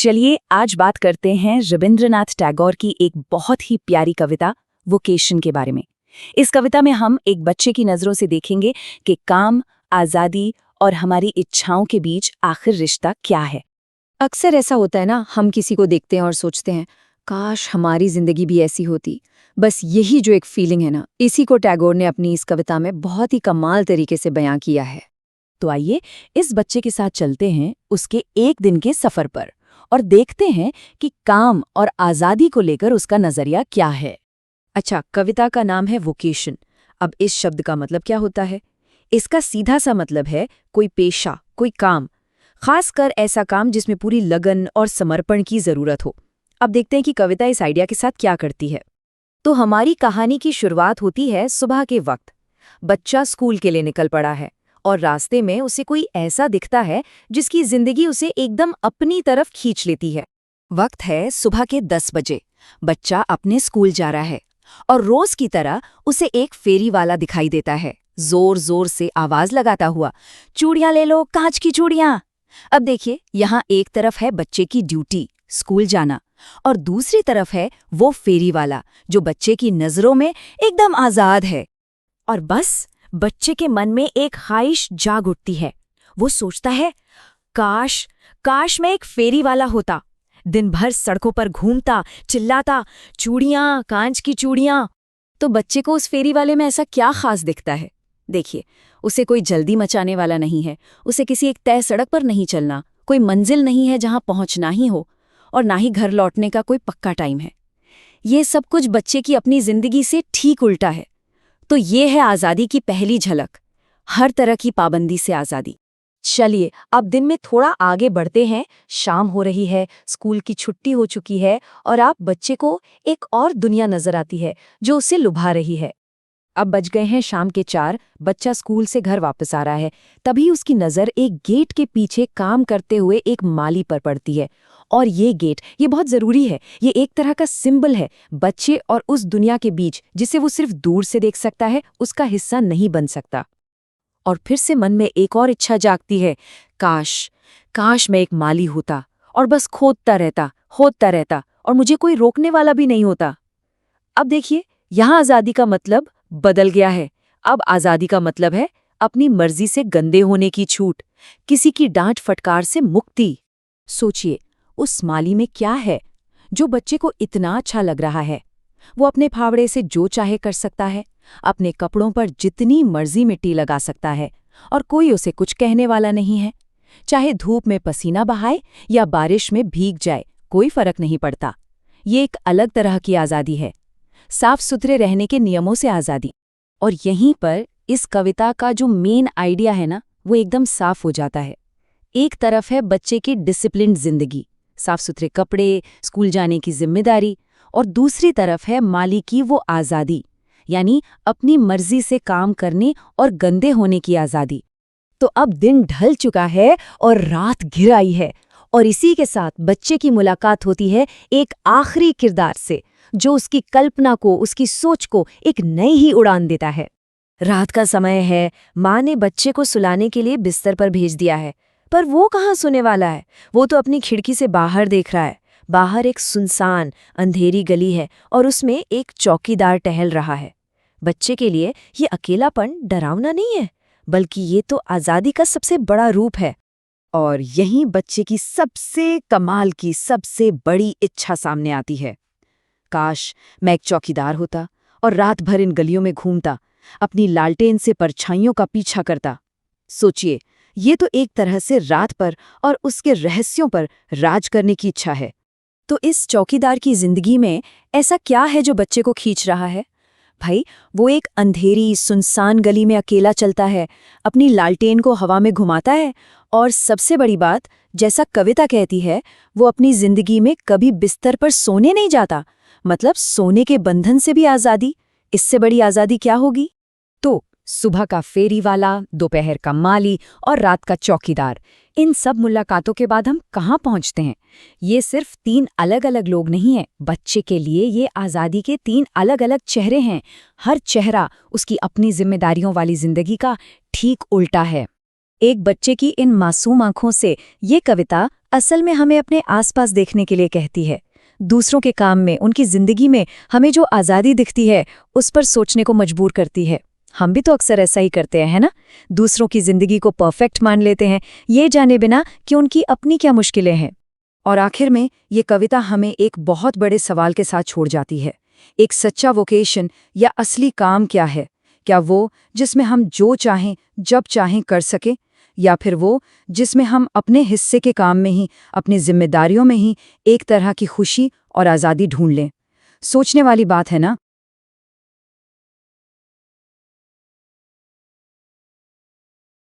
चलिए आज बात करते हैं रविंद्रनाथ टैगोर की एक बहुत ही प्यारी कविता वोकेशन के बारे में। इस कविता में हम एक बच्चे की नज़रों से देखेंगे कि काम, आज़ादी और हमारी इच्छाओं के बीच आखिर रिश्ता क्या है। अक्सर ऐसा होता है ना, हम किसी को देखते हैं और सोचते हैं काश हमारी जिंदगी भी ऐसी होती। बस यही जो एक फीलिंग है ना, इसी को टैगोर ने अपनी इस कविता में बहुत ही कमाल तरीके से बयां किया है। तो आइए इस बच्चे के साथ चलते हैं उसके एक दिन के सफ़र पर और देखते हैं कि काम और आज़ादी को लेकर उसका नज़रिया क्या है। अच्छा, कविता का नाम है वोकेशन। अब इस शब्द का मतलब क्या होता है? इसका सीधा सा मतलब है कोई पेशा, कोई काम, खासकर ऐसा काम जिसमें पूरी लगन और समर्पण की जरूरत हो। अब देखते हैं कि कविता इस आइडिया के साथ क्या करती है। तो हमारी कहानी की शुरुआत होती है सुबह के वक्त। बच्चा स्कूल के लिए निकल पड़ा है और रास्ते में उसे कोई ऐसा दिखता है जिसकी जिंदगी उसे एकदम अपनी तरफ खींच लेती है। वक्त है सुबह के 10 बजे। बच्चा अपने स्कूल जा रहा है और रोज की तरह उसे एक फेरी वाला दिखाई देता है, जोर जोर से आवाज लगाता हुआ, चूड़ियां ले लो, कांच की चूड़ियां। अब देखिए, यहाँ एक तरफ है बच्चे की ड्यूटी, स्कूल जाना, और दूसरी तरफ है वो फेरी वाला जो बच्चे की नजरों में एकदम आजाद है। और बस बच्चे के मन में एक ख्वाहिश जाग उठती है। वो सोचता है, काश काश मैं एक फेरी वाला होता, दिन भर सड़कों पर घूमता, चिल्लाता, चूड़ियां, कांच की चूड़ियां। तो बच्चे को उस फेरी वाले में ऐसा क्या खास दिखता है? देखिए, उसे कोई जल्दी मचाने वाला नहीं है, उसे किसी एक तय सड़क पर नहीं चलना, कोई मंजिल नहीं है जहां पहुंचना ही हो, और ना ही घर लौटने का कोई पक्का टाइम है। ये सब कुछ बच्चे की अपनी जिंदगी से ठीक उल्टा है। तो ये है आज़ादी की पहली झलक, हर तरह की पाबंदी से आज़ादी। चलिए अब दिन में थोड़ा आगे बढ़ते हैं। शाम हो रही है, स्कूल की छुट्टी हो चुकी है और आप बच्चे को एक और दुनिया नजर आती है जो उसे लुभा रही है। अब बज गए हैं शाम के 4, बच्चा स्कूल से घर वापस आ रहा है। तभी उसकी नज़र एक गेट के पीछे काम करते हुए एक माली पर पड़ती है। और ये गेट, ये बहुत ज़रूरी है, ये एक तरह का सिंबल है बच्चे और उस दुनिया के बीच जिसे वो सिर्फ दूर से देख सकता है, उसका हिस्सा नहीं बन सकता। और फिर से मन में एक और इच्छा जागती है, काश काश मैं एक माली होता और बस खोदता रहता और मुझे कोई रोकने वाला भी नहीं होता। अब देखिए, यहाँ आज़ादी का मतलब बदल गया है। अब आज़ादी का मतलब है अपनी मर्जी से गंदे होने की छूट, किसी की डांट फटकार से मुक्ति। सोचिए, उस माली में क्या है जो बच्चे को इतना अच्छा लग रहा है? वो अपने फावड़े से जो चाहे कर सकता है, अपने कपड़ों पर जितनी मर्जी मिट्टी लगा सकता है और कोई उसे कुछ कहने वाला नहीं है। चाहे धूप में पसीना बहाए या बारिश में भीग जाए, कोई फर्क नहीं पड़ता। ये एक अलग तरह की आज़ादी है, साफ सुथरे रहने के नियमों से आज़ादी। और यहीं पर इस कविता का जो मेन आइडिया है ना, वो एकदम साफ हो जाता है। एक तरफ है बच्चे की डिसिप्लिन्ड जिंदगी, साफ सुथरे कपड़े, स्कूल जाने की जिम्मेदारी, और दूसरी तरफ है माली की वो आज़ादी, यानी अपनी मर्जी से काम करने और गंदे होने की आज़ादी। तो अब दिन ढल चुका है और रात घिर आई है, और इसी के साथ बच्चे की मुलाकात होती है एक आखिरी किरदार से जो उसकी कल्पना को, उसकी सोच को एक नई ही उड़ान देता है। रात का समय है, माँ ने बच्चे को सुलाने के लिए बिस्तर पर भेज दिया है, पर वो कहाँ सोने वाला है? वो तो अपनी खिड़की से बाहर देख रहा है। बाहर एक सुनसान अंधेरी गली है और उसमें एक चौकीदार टहल रहा है। बच्चे के लिए ये अकेलापन डरावना नहीं है, बल्कि ये तो आज़ादी का सबसे बड़ा रूप है। और यहीं बच्चे की सबसे कमाल की, सबसे बड़ी इच्छा सामने आती है। काश मैं एक चौकीदार होता और रात भर इन गलियों में घूमता, अपनी लालटेन से परछाइयों का पीछा करता। सोचिए, ये तो एक तरह से रात पर और उसके रहस्यों पर राज करने की इच्छा है। तो इस चौकीदार की जिंदगी में ऐसा क्या है जो बच्चे को खींच रहा है? भाई, वो एक अंधेरी सुनसान गली में अकेला चलता है, अपनी लालटेन को हवा में घुमाता है, और सबसे बड़ी बात, जैसा कविता कहती है, वो अपनी जिंदगी में कभी बिस्तर पर सोने नहीं जाता। मतलब सोने के बंधन से भी आज़ादी। इससे बड़ी आज़ादी क्या होगी? तो सुबह का फेरी वाला, दोपहर का माली और रात का चौकीदार, इन सब मुलाकातों के बाद हम कहाँ पहुँचते हैं? ये सिर्फ 3 अलग अलग लोग नहीं हैं। बच्चे के लिए ये आज़ादी के 3 अलग अलग चेहरे हैं। हर चेहरा उसकी अपनी जिम्मेदारियों वाली जिंदगी का ठीक उल्टा है। एक बच्चे की इन मासूम आंखों से ये कविता असल में हमें अपने आसपास देखने के लिए कहती है। दूसरों के काम में, उनकी जिंदगी में हमें जो आज़ादी दिखती है उस पर सोचने को मजबूर करती है। हम भी तो अक्सर ऐसा ही करते हैं, है ना? दूसरों की जिंदगी को परफेक्ट मान लेते हैं, ये जाने बिना कि उनकी अपनी क्या मुश्किलें हैं। और आखिर में ये कविता हमें एक बहुत बड़े सवाल के साथ छोड़ जाती है। एक सच्चा वोकेशन या असली काम क्या है? क्या वो जिसमें हम जो चाहें जब चाहें कर सके, या फिर वो जिसमें हम अपने हिस्से के काम में ही, अपनी जिम्मेदारियों में ही एक तरह की खुशी और आज़ादी ढूंढ लें? सोचने वाली बात है ना?